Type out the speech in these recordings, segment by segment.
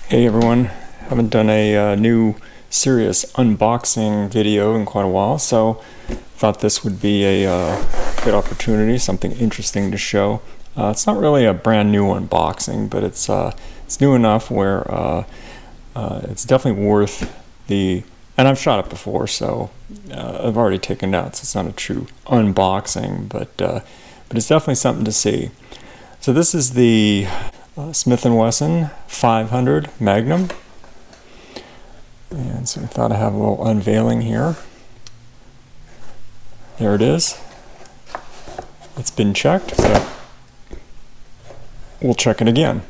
Hey everyone, haven't done a new serious unboxing video in quite a while, so thought this would be a good opportunity, something interesting to show. It's not really a brand new unboxing, but it's new enough where it's definitely worth the, and I've shot it before, so I've already taken it out, so it's not a true unboxing, but it's definitely something to see. So this is the Smith & Wesson 500 Magnum, and so I thought I'd have a little unveiling here. There it is. It's been checked, so we'll check it again,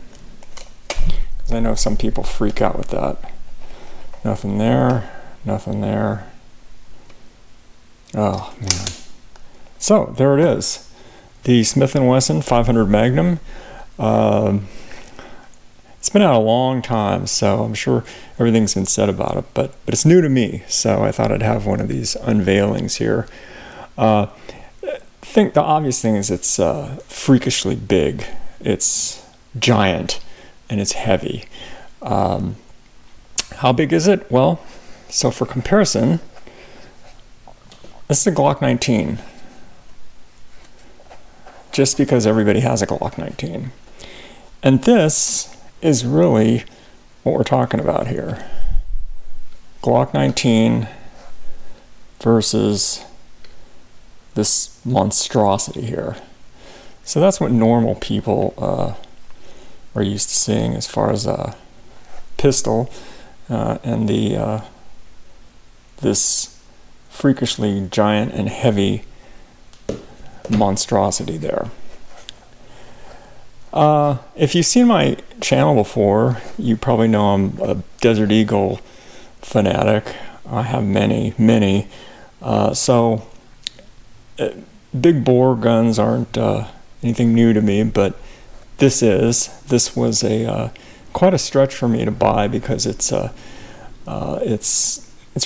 because I know some people freak out with that. Nothing there, nothing there. Oh man. So there it is, the Smith & Wesson 500 Magnum. It's been out a long time, so I'm sure everything's been said about it, but it's new to me, so I thought I'd have one of these unveilings here. I think the obvious thing is it's freakishly big. It's giant and it's heavy. How big is it? Well, so for comparison, this is a Glock 19. Just because everybody has a Glock 19. And this is really what we're talking about here. Glock 19 versus this monstrosity here. So that's what normal people are used to seeing as far as a pistol and the this freakishly giant and heavy monstrosity there. If you've seen my channel before, you probably know I'm a Desert Eagle fanatic. I have many. So big bore guns aren't anything new to me, but this was a quite a stretch for me to buy, because it's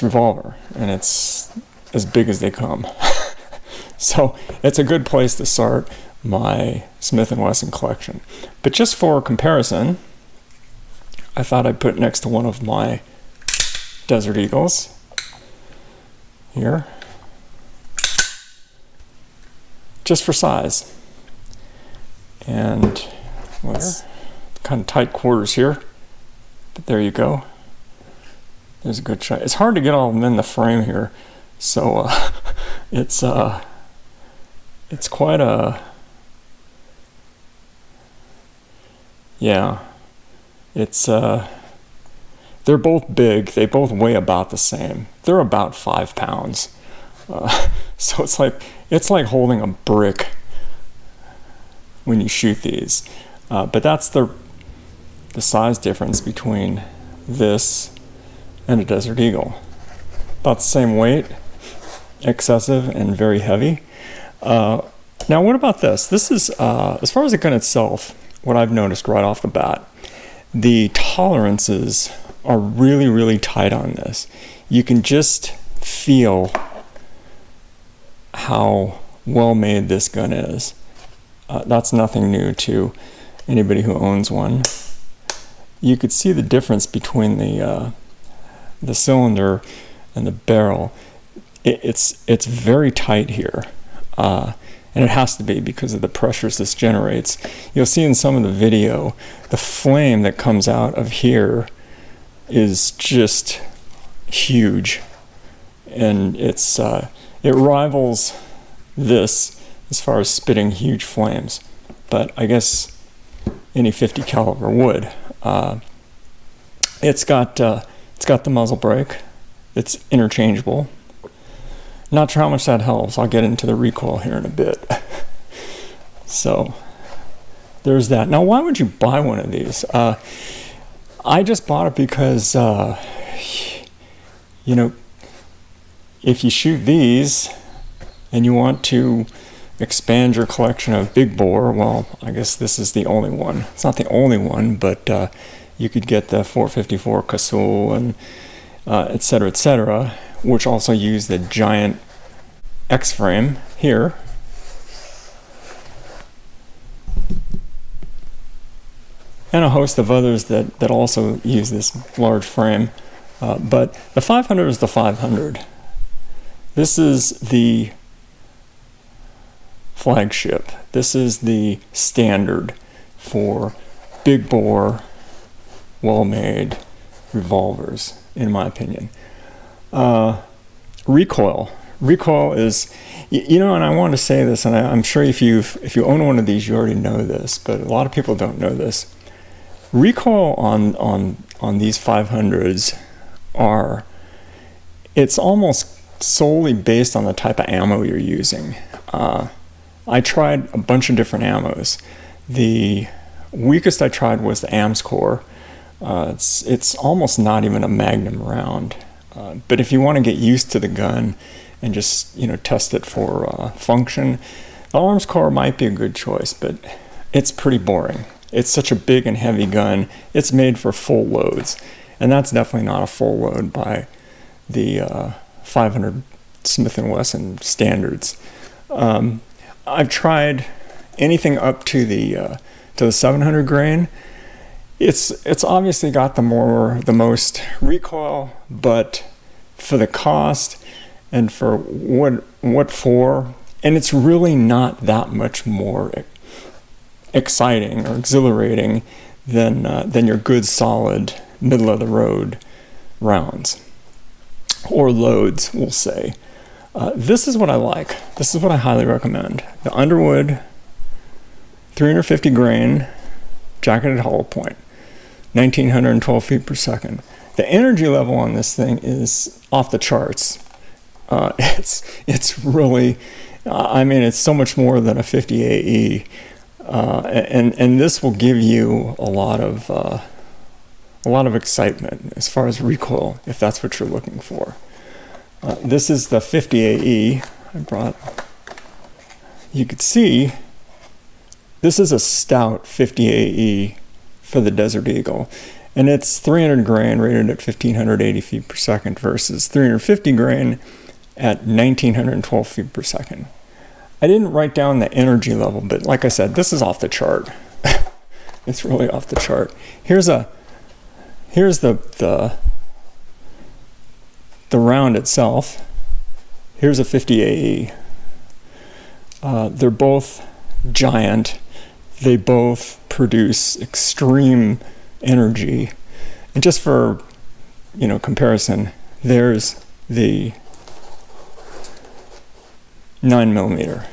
revolver and it's as big as they come. So it's a good place to start my Smith & Wesson collection. But just for comparison, I thought I'd put it next to one of my Desert Eagles here, just for size. And let's kind of tight quarters here, but there you go. There's a good shot. It's hard to get all of them in the frame here, so it's quite a, yeah, it's they're both big. They both weigh about the same. They're about 5 pounds. So it's like holding a brick when you shoot these. But that's the size difference between this and a Desert Eagle. About the same weight, excessive and very heavy. Now what about this? This is, as far as the gun itself, what I've noticed right off the bat, the tolerances are really tight on this. You can just feel how well made this gun is. That's nothing new to anybody who owns one. You could see the difference between the cylinder and the barrel. It's very tight here. And it has to be because of the pressures this generates. You'll see in some of the video, the flame that comes out of here is just huge, and it rivals this as far as spitting huge flames. But I guess any 50 caliber would. It's got the muzzle brake. It's interchangeable. Not sure how much that helps. I'll get into the recoil here in a bit. So there's that. Now, why would you buy one of these? I just bought it because, you know, if you shoot these and you want to expand your collection of big bore, well, I guess this is the only one. It's not the only one, but you could get the 454 Casull and etc., which also use the giant X-frame here. and a host of others that also use this large frame. But the 500 is the 500. This is the flagship. This is the standard for big bore, well-made revolvers, in my opinion. Recoil. Recoil is, you know, and I want to say this, and I'm sure if you own one of these, you already know this, but a lot of people don't know this. Recoil on these 500s it's almost solely based on the type of ammo you're using. I tried a bunch of different ammos. The weakest I tried was the AMS-Core. It's almost not even a Magnum round. But if you want to get used to the gun and just, you know, test it for function, the AMS-Core might be a good choice, but it's pretty boring. It's such a big and heavy gun. It's made for full loads, and that's definitely not a full load by the 500 Smith & Wesson standards. I've tried anything up to the 700 grain. It's obviously got the most recoil, but for the cost and for what for, and it's really not that much more exciting or exhilarating than your good solid middle of the road rounds or loads, we'll say. This is what I like. This is what I highly recommend. The Underwood 350 grain jacketed hollow point, 1912 feet per second. The energy level on this thing is off the charts. It's really, I mean, it's so much more than a 50 AE, and this will give you a lot of excitement as far as recoil, if that's what you're looking for. This is the 50 AE I brought. You could see this is a stout 50 AE for the Desert Eagle, and it's 300 grain rated at 1580 feet per second versus 350 grain at 1912 feet per second. I didn't write down the energy level, but like I said, this is off the chart. It's really off the chart. Here's the round itself. Here's a 50 AE. They're both giant. They both produce extreme energy. And just for, you know, comparison, there's the 9mm.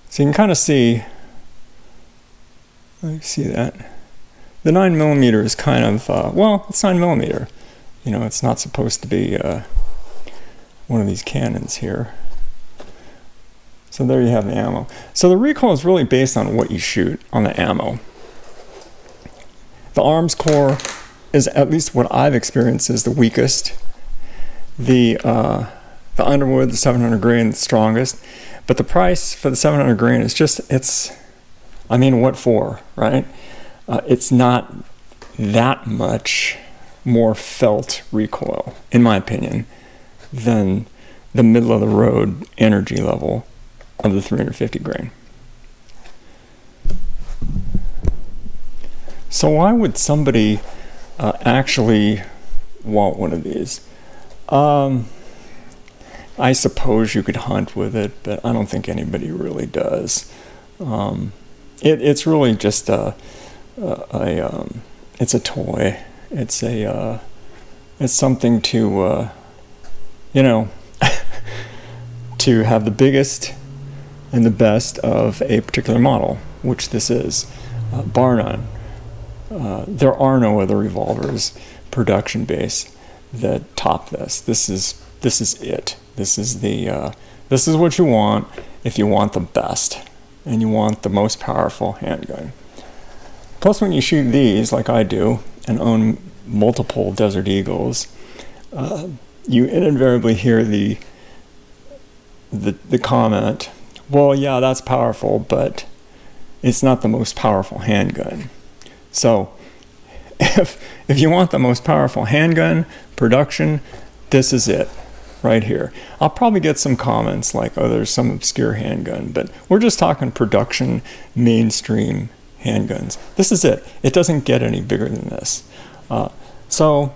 So you can kind of see, let me see that. The 9mm is kind of, well, it's 9mm. You know, it's not supposed to be one of these cannons here. So there you have the ammo. So the recoil is really based on what you shoot on the ammo. The AMS-Core is, at least what I've experienced, is the weakest. The Underwood, the 700 grain, the strongest. But the price for the 700 grain is just, I mean, what for, right? It's not that much more felt recoil, in my opinion, than the middle of the road energy level of the 350 grain. So why would somebody actually want one of these? I suppose you could hunt with it, but I don't think anybody really does. It's really just it's a toy. It's something to you know, to have the biggest and the best of a particular model, which this is, bar none. There are no other revolvers production base that top this. This is it. This is what you want if you want the best and you want the most powerful handgun. Plus, when you shoot these, like I do, and own multiple Desert Eagles, you invariably hear the comment, well, yeah, that's powerful, but it's not the most powerful handgun. So if you want the most powerful handgun production, this is it right here. I'll probably get some comments like, oh, there's some obscure handgun, but we're just talking production, mainstream handguns. This is it. It doesn't get any bigger than this. So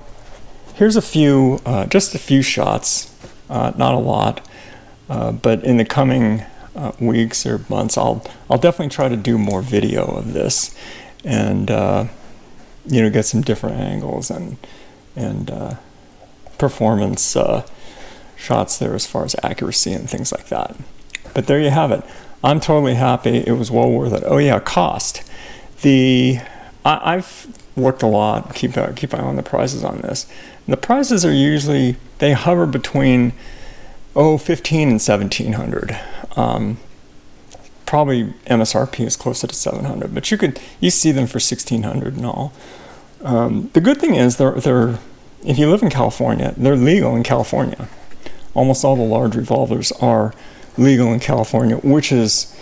here's a few, just a few shots, not a lot, but in the coming weeks or months, I'll definitely try to do more video of this, and you know, get some different angles and performance shots there as far as accuracy and things like that. But there you have it. I'm totally happy. It was well worth it. Oh yeah, cost. I've looked a lot. Keep eye on the prices on this. And the prices are usually, they hover between $1,500 and $1,700. Probably MSRP is closer to $700, but you see them for $1,600 and all. The good thing is they're if you live in California, they're legal in California. Almost all the large revolvers are legal in California, which is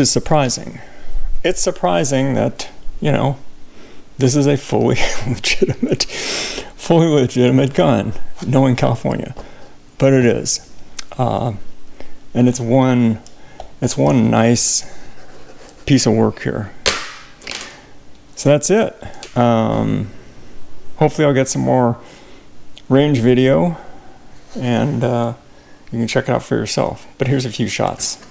surprising. It's surprising that, you know, this is a fully legitimate gun, knowing California, but it is, and it's one nice piece of work here. So that's it. Hopefully I'll get some more range video, and you can check it out for yourself. But here's a few shots.